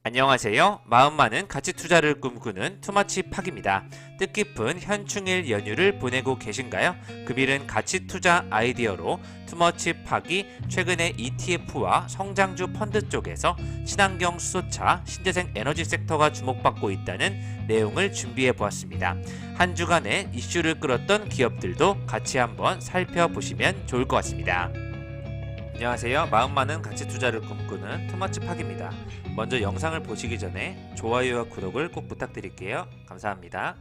안녕하세요. 마음 많은 가치 투자를 꿈꾸는 투마치 팍입니다. 뜻깊은 현충일 연휴를 보내고 계신가요? 금일은 가치 투자 아이디어로 투머치 팍이 최근에 ETF와 성장주 펀드 쪽에서 친환경 수소차, 신재생 에너지 섹터가 주목받고 있다는 내용을 준비해 보았습니다. 한 주간의 이슈를 끌었던 기업들도 같이 한번 살펴보시면 좋을 것 같습니다. 안녕하세요. 마음 많은 가치 투자를 꿈꾸는 투머치 팍입니다. 먼저 영상을 보시기 전에 좋아요와 구독을 꼭 부탁드릴게요. 감사합니다.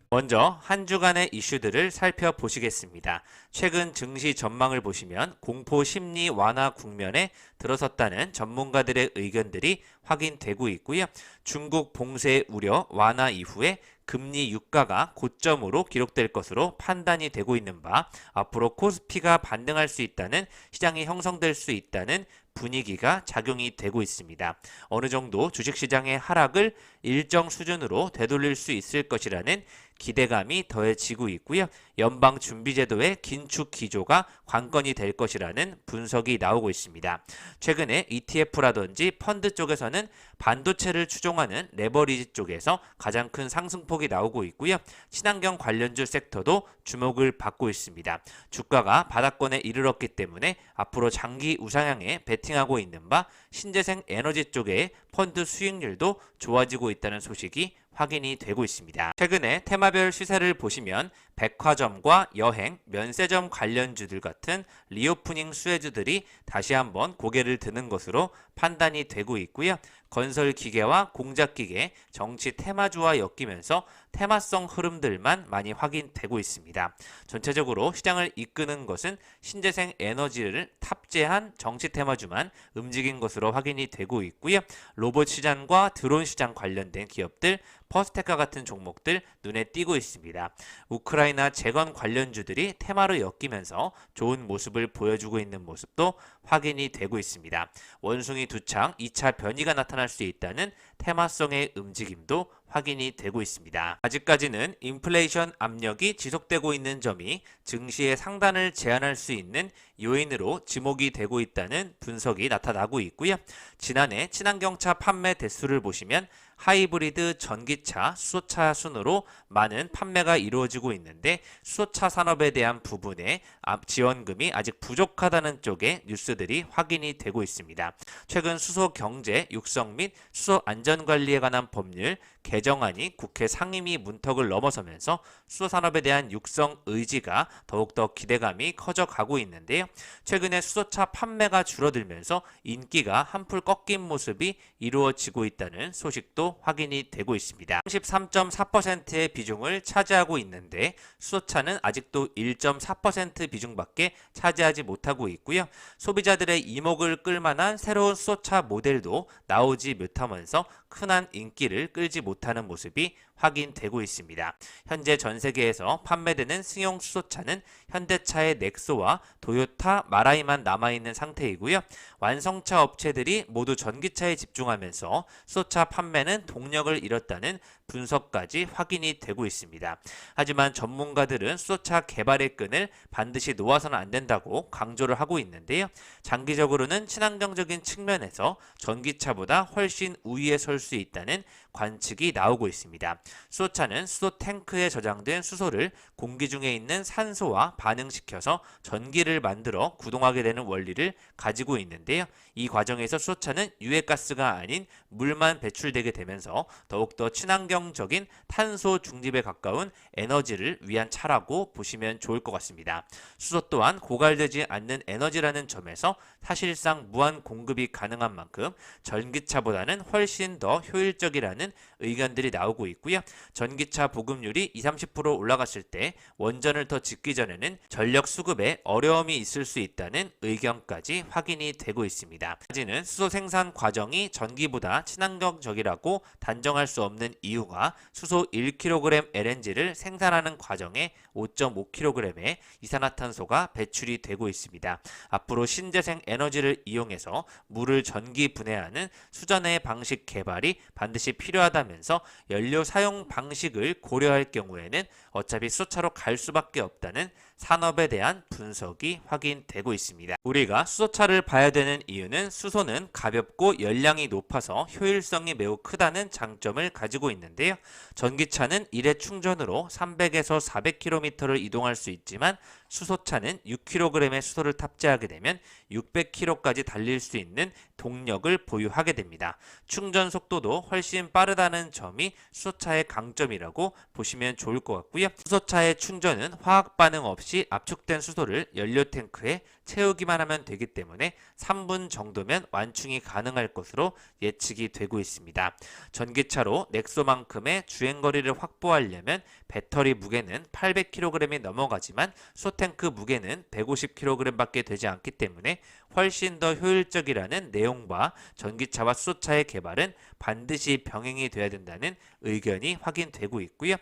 먼저 한 주간의 이슈들을 살펴보시겠습니다. 최근 증시 전망을 보시면 공포 심리 완화 국면에 들어섰다는 전문가들의 의견들이 확인되고 있고요. 중국 봉쇄 우려 완화 이후에 금리 유가가 고점으로 기록될 것으로 판단이 되고 있는 바 앞으로 코스피가 반등할 수 있다는 시장이 형성될 수 있다는 분위기가 작용이 되고 있습니다. 어느 정도 주식시장의 하락을 일정 수준으로 되돌릴 수 있을 것이라는 기대감이 더해지고 있고요. 연방준비제도의 긴축 기조가 관건이 될 것이라는 분석이 나오고 있습니다. 최근에 ETF라든지 펀드 쪽에서는 반도체를 추종하는 레버리지 쪽에서 가장 큰 상승폭이 나오고 있고요. 친환경 관련주 섹터도 주목을 받고 있습니다. 주가가 바닥권에 이르렀기 때문에 앞으로 장기 우상향에 베팅하고 있는 바 신재생 에너지 쪽의 펀드 수익률도 좋아지고 있다는 소식이 확인이 되고 있습니다. 최근에 테마별 시세를 보시면 백화점과 여행, 면세점 관련주들 같은 리오프닝 수혜주들이 다시 한번 고개를 드는 것으로 판단이 되고 있고요. 건설 기계와 공작 기계, 정치 테마주와 엮이면서 테마성 흐름들만 많이 확인되고 있습니다. 전체적으로 시장을 이끄는 것은 신재생 에너지를 탑재한 정치 테마주만 움직인 것으로 확인이 되고 있고요. 로봇 시장과 드론 시장 관련된 기업들, 퍼스테카 같은 종목들 눈에 띄고 있습니다. 우크라이나 재건 관련주들이 테마로 엮이면서 좋은 모습을 보여주고 있는 모습도 확인이 되고 있습니다. 원숭이 두창 2차 변이가 나타날 수 있다는 테마성의 움직임도 확인이 되고 있습니다. 아직까지는 인플레이션 압력이 지속되고 있는 점이 증시의 상단을 제한할 수 있는 요인으로 지목이 되고 있다는 분석이 나타나고 있고요. 지난해 친환경차 판매 대수를 보시면 하이브리드 전기차, 수소차 순으로 많은 판매가 이루어지고 있는데 수소차 산업에 대한 부분에 지원금이 아직 부족하다는 쪽의 뉴스들이 확인이 되고 있습니다. 최근 수소 경제 육성 및 수소 안전관리에 관한 법률 개정안이 국회 상임위 문턱을 넘어서면서 수소 산업에 대한 육성 의지가 더욱더 기대감이 커져가고 있는데요. 최근에 수소차 판매가 줄어들면서 인기가 한풀 꺾인 모습이 이루어지고 있다는 소식도 확인이 되고 있습니다. 33.4%의 비중을 차지하고 있는데 수소차는 아직도 1.4% 비중밖에 차지하지 못하고 있고요. 소비자들의 이목을 끌만한 새로운 수소차 모델도 나오지 못하면서 흔한 인기를 끌지 못하는 모습이 확인되고 있습니다. 현재 전 세계에서 판매되는 승용 수소차는 현대차의 넥소와 도요타 마라이만 남아있는 상태이고요. 완성차 업체들이 모두 전기차에 집중하면서 수소차 판매는 동력을 잃었다는 분석까지 확인이 되고 있습니다. 하지만 전문가들은 수소차 개발의 끈을 반드시 놓아서는 안 된다고 강조를 하고 있는데요. 장기적으로는 친환경적인 측면에서 전기차보다 훨씬 우위에 설 수 있다는 관측이 나오고 있습니다. 수소차는 수소 탱크에 저장된 수소를 공기 중에 있는 산소와 반응시켜서 전기를 만들어 구동하게 되는 원리를 가지고 있는데요. 이 과정에서 수소차는 유해가스가 아닌 물만 배출되게 되면서 더욱더 친환경적인 탄소 중립에 가까운 에너지를 위한 차라고 보시면 좋을 것 같습니다. 수소 또한 고갈되지 않는 에너지라는 점에서 사실상 무한 공급이 가능한 만큼 전기차보다는 훨씬 더 효율적이라는 의견들이 나오고 있고요. 전기차 보급률이 20-30% 올라갔을 때 원전을 더 짓기 전에는 전력 수급에 어려움이 있을 수 있다는 의견까지 확인이 되고 있습니다. 아직은 수소 생산 과정이 전기보다 친환경적이라고 단정할 수 없는 이유가 수소 1kg LNG를 생산하는 과정에 5.5kg의 이산화탄소가 배출이 되고 있습니다. 앞으로 신재생 에너지를 이용해서 물을 전기 분해하는 수전의 방식 개발이 반드시 필요하다면서 연료 사용 방식을 고려할 경우에는 어차피 수소차로 갈 수밖에 없다는 산업에 대한 분석이 확인되고 있습니다. 우리가 수소차를 봐야 되는 이유는 수소는 가볍고 열량이 높아서 효율성이 매우 크다는 장점을 가지고 있는데요. 전기차는 일회 충전으로 300에서 400km를 이동할 수 있지만 수소차는 6kg의 수소를 탑재하게 되면 600km까지 달릴 수 있는 동력을 보유하게 됩니다. 충전 속도도 훨씬 빠르다는 점이 수소차의 강점이라고 보시면 좋을 것 같고요. 수소차의 충전은 화학 반응 없이 압축된 수소를 연료 탱크에 채우기만 하면 되기 때문에 3분 정도면 완충이 가능할 것으로 예측이 되고 있습니다. 전기차로 넥소만큼의 주행거리를 확보하려면 배터리 무게는 800kg이 넘어가지만 수소탱크 무게는 150kg밖에 되지 않기 때문에 훨씬 더 효율적이라는 내용과 전기차와 수소차의 개발은 반드시 병행이 돼야 된다는 의견이 확인되고 있고요.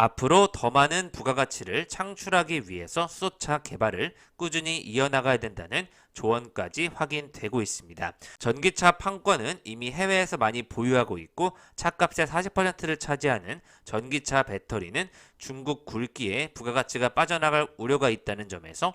앞으로 더 많은 부가가치를 창출하기 위해서 수소차 개발을 꾸준히 이어나가야 된다는 조언까지 확인되고 있습니다. 전기차 판권은 이미 해외에서 많이 보유하고 있고 차값의 40%를 차지하는 전기차 배터리는 중국 굴기에 부가가치가 빠져나갈 우려가 있다는 점에서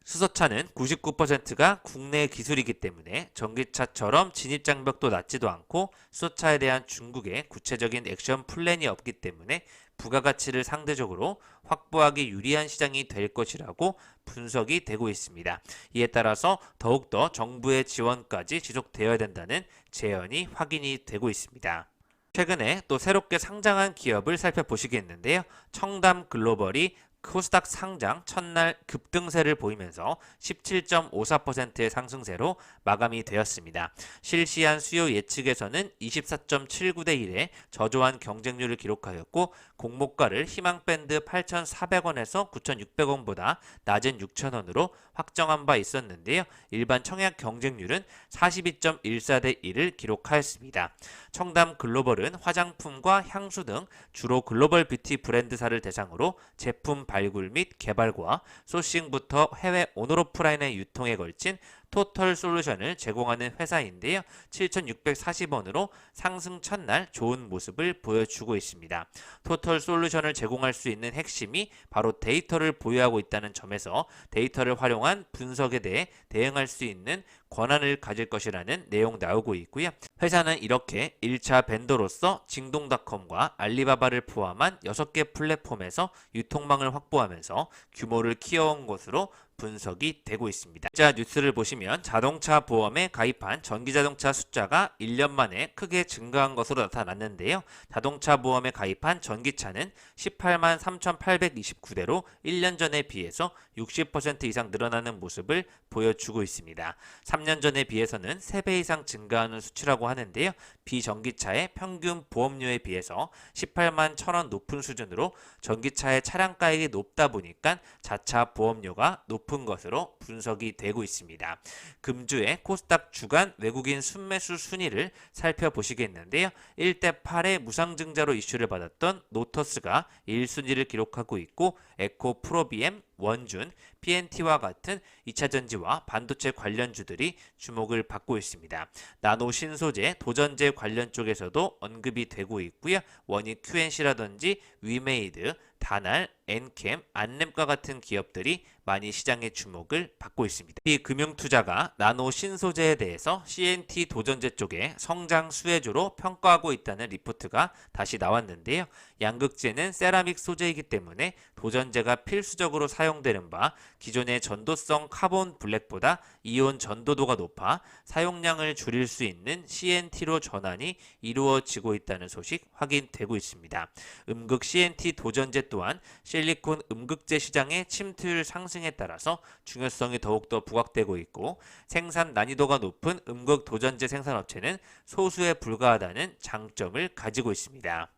수소차는 99%가 국내 기술이기 때문에 전기차처럼 진입장벽도 낮지도 않고 수소차에 대한 중국의 구체적인 액션 플랜이 없기 때문에 부가가치를 상대적으로 확보하기 유리한 시장이 될 것이라고 분석이 되고 있습니다. 이에 따라서 더욱더 정부의 지원까지 지속되어야 된다는 제언이 확인이 되고 있습니다. 최근에 또 새롭게 상장한 기업을 살펴보시겠는데요. 청담 글로벌이 코스닥 상장 첫날 급등세를 보이면서 17.54%의 상승세로 마감이 되었습니다. 실시한 수요 예측에서는 24.79대 1의 저조한 경쟁률을 기록하였고 공모가를 희망밴드 8,400원에서 9,600원보다 낮은 6,000원으로 확정한 바 있었는데요. 일반 청약 경쟁률은 42.14대 1을 기록하였습니다. 청담 글로벌은 화장품과 향수 등 주로 글로벌 뷰티 브랜드사를 대상으로 제품 발굴 및 개발과 소싱부터 해외 온오프라인의 유통에 걸친 토털 솔루션을 제공하는 회사인데요. 7,640원으로 상승 첫날 좋은 모습을 보여주고 있습니다. 토털 솔루션을 제공할 수 있는 핵심이 바로 데이터를 보유하고 있다는 점에서 데이터를 활용한 분석에 대해 대응할 수 있는 권한을 가질 것이라는 내용 나오고 있고요. 회사는 이렇게 1차 벤더로서 징동닷컴과 알리바바를 포함한 6개 플랫폼에서 유통망을 확보하면서 규모를 키워온 것으로 분석이 되고 있습니다. 자, 뉴스를 보시면 자동차 보험에 가입한 전기자동차 숫자가 1년 만에 크게 증가한 것으로 나타났는데요. 자동차 보험에 가입한 전기차는 18만 3,829대로 1년 전에 비해서 60% 이상 늘어나는 모습을 보여주고 있습니다. 3년 전에 비해서는 3배 이상 증가하는 수치라고 하는데요. 비전기차의 평균 보험료에 비해서 18만 1,000원 높은 수준으로 전기차의 차량가액이 높다 보니까 자차 보험료가 높은 것으로 분석이 되고 있습니다. 금주의 코스닥 주간 외국인 순매수 순위를 살펴보시겠는데요. 1대 8의 무상증자로 이슈를 받았던 노터스가 1순위를 기록하고 있고 에코 프로비엠, 원준, PNT와 같은 2차전지와 반도체 관련주들이 주목을 받고 있습니다. 나노 신소재, 도전제 관련 쪽에서도 언급이 되고 있고요. 원익 QNC라든지 위메이드, 다날, 엔캠, 안램과 같은 기업들이 많이 시장의 주목을 받고 있습니다. 이 금융투자가 나노 신소재에 대해서 CNT 도전제 쪽에 성장 수혜주로 평가하고 있다는 리포트가 다시 나왔는데요. 양극재는 세라믹 소재이기 때문에 도전제가 필수적으로 사용되는 바 기존의 전도성 카본 블랙보다 이온 전도도가 높아 사용량을 줄일 수 있는 CNT로 전환이 이루어지고 있다는 소식 확인되고 있습니다. 음극 CNT 도전제 또한 실리콘 음극재 시장의 침투율 상승에 따라서 중요성이 더욱더 부각되고 있고 생산 난이도가 높은 음극 도전제 생산업체는 소수에 불과하다는 장점을 가지고 있습니다.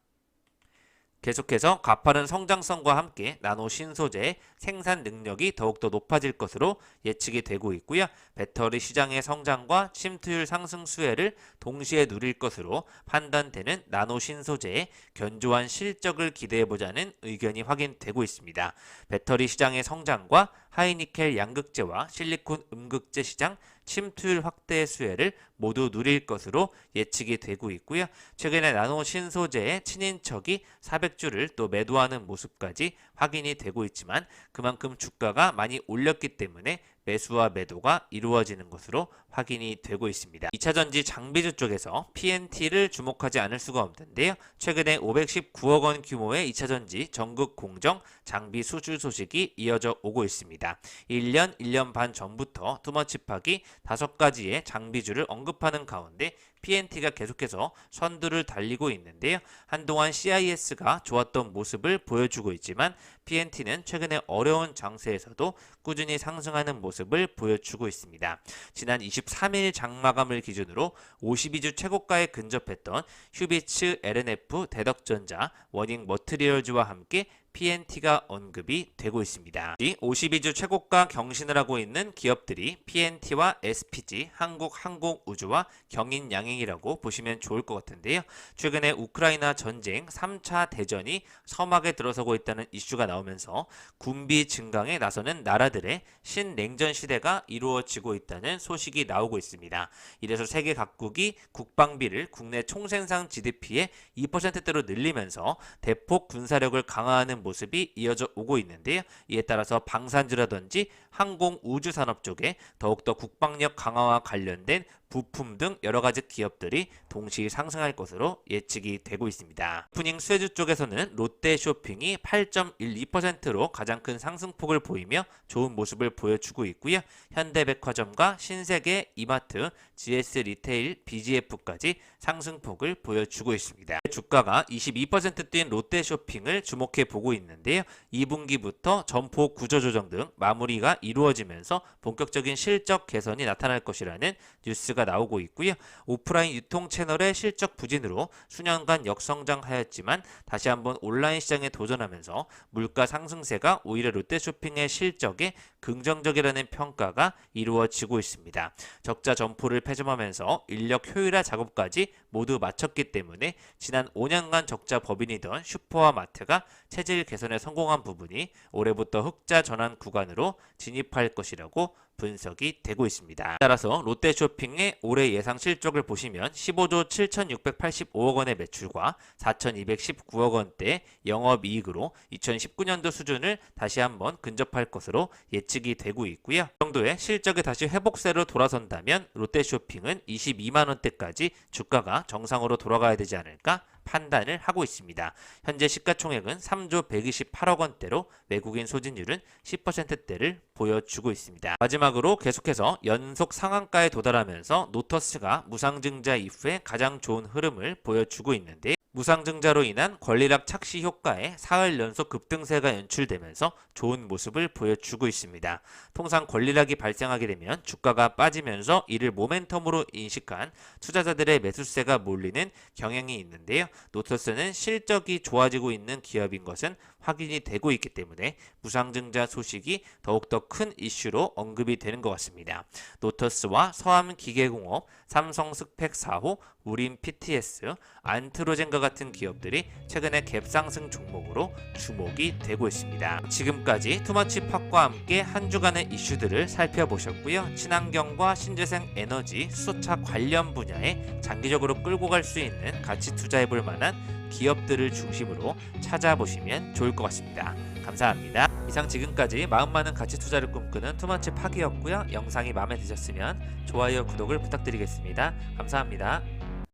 계속해서 가파른 성장성과 함께 나노 신소재의 생산 능력이 더욱더 높아질 것으로 예측이 되고 있고요. 배터리 시장의 성장과 침투율 상승 수혜를 동시에 누릴 것으로 판단되는 나노 신소재의 견조한 실적을 기대해보자는 의견이 확인되고 있습니다. 배터리 시장의 성장과 하이니켈 양극재와 실리콘 음극재 시장 침투율 확대의 수혜를 모두 누릴 것으로 예측이 되고 있고요. 최근에 나노 신소재의 친인척이 400주를 또 매도하는 모습까지 확인이 되고 있지만 그만큼 주가가 많이 올렸기 때문에 매수와 매도가 이루어지는 것으로 확인이 되고 있습니다. 2차전지 장비주 쪽에서 PNT를 주목하지 않을 수가 없는데요. 최근에 519억 원 규모의 2차전지 전국 공정 장비 수주 소식이 이어져 오고 있습니다. 1년 반 전부터 투머치팍이 5가지의 장비주를 언급하는 가운데 PNT가 계속해서 선두를 달리고 있는데요. 한동안 CIS가 좋았던 모습을 보여주고 있지만 PNT는 최근에 어려운 장세에서도 꾸준히 상승하는 모습을 보여주고 있습니다. 지난 23일 장마감을 기준으로 52주 최고가에 근접했던 휴비츠 LNF 대덕전자 워닝 머트리얼즈와 함께 PNT가 언급이 되고 있습니다. 52주 최고가 경신을 하고 있는 기업들이 PNT와 SPG, 한국항공우주와 경인양행이라고 보시면 좋을 것 같은데요. 최근에 우크라이나 전쟁 3차 대전이 서막에 들어서고 있다는 이슈가 나오면서 군비 증강에 나서는 나라들의 신냉전 시대가 이루어지고 있다는 소식이 나오고 있습니다. 이래서 세계 각국이 국방비를 국내 총생산 GDP의 2%대로 늘리면서 대폭 군사력을 강화하는 모습이 이어져 오고 있는데요. 이에 따라서 방산주라든지 항공 우주 산업 쪽에 더욱더 국방력 강화와 관련된 부품 등 여러 가지 기업들이 동시 상승할 것으로 예측이 되고 있습니다. 오프닝 수혜주 쪽에서는 롯데쇼핑이 8.12%로 가장 큰 상승폭을 보이며 좋은 모습을 보여주고 있고요. 현대백화점과 신세계, 이마트, GS 리테일, BGF까지 상승폭을 보여주고 있습니다. 주가가 22%뛴 롯데쇼핑을 주목해 보고 있는데요. 2분기부터 점포 구조조정 등 마무리가 이루어지면서 본격적인 실적 개선이 나타날 것이라는 뉴스가 나오고 있고요. 오프라인 유통 채널의 실적 부진으로 수년간 역성장하였지만 다시 한번 온라인 시장에 도전하면서 물가 상승세가 오히려 롯데쇼핑의 실적에 긍정적이라는 평가가 이루어지고 있습니다. 적자 점포를 폐점하면서 인력 효율화 작업까지 모두 마쳤기 때문에 지난 5년간 적자 법인이던 슈퍼와 마트가 체질 개선에 성공한 부분이 올해부터 흑자 전환 구간으로 진입할 것이라고 분석이 되고 있습니다. 따라서 롯데쇼핑의 올해 예상 실적을 보시면 15조 7,685억 원의 매출과 4,219억 원대 영업이익으로 2019년도 수준을 다시 한번 근접할 것으로 예측이 되고 있고요. 이 정도의 실적이 다시 회복세로 돌아선다면 롯데쇼핑은 22만 원대까지 주가가 정상으로 돌아가야 되지 않을까 판단을 하고 있습니다. 현재 시가총액은 3조 128억 원대로 외국인 소진율은 10%대를 보여주고 있습니다. 마지막으로 계속해서 연속 상한가에 도달하면서 노터스가 무상증자 이후에 가장 좋은 흐름을 보여주고 있는데 무상증자로 인한 권리락 착시 효과에 사흘 연속 급등세가 연출되면서 좋은 모습을 보여주고 있습니다. 통상 권리락이 발생하게 되면 주가가 빠지면서 이를 모멘텀으로 인식한 투자자들의 매수세가 몰리는 경향이 있는데요. 노터스는 실적이 좋아지고 있는 기업인 것은 확인이 되고 있기 때문에 무상증자 소식이 더욱더 큰 이슈로 언급이 되는 것 같습니다. 노터스와 서암기계공업, 삼성스펙 4호, 우림 PTS, 안트로젠과 같은 기업들이 최근에 갭상승 종목으로 주목이 되고 있습니다. 지금까지 투머치팍과 함께 한 주간의 이슈들을 살펴보셨고요. 친환경과 신재생 에너지, 수소차 관련 분야에 장기적으로 끌고 갈 수 있는 가치 투자해볼 만한 기업들을 중심으로 찾아보시면 좋을 것 같습니다. 감사합니다. 이상 지금까지 마음 많은 가치 투자를 꿈꾸는 투머치팍이었고요. 영상이 마음에 드셨으면 좋아요, 구독을 부탁드리겠습니다. 감사합니다.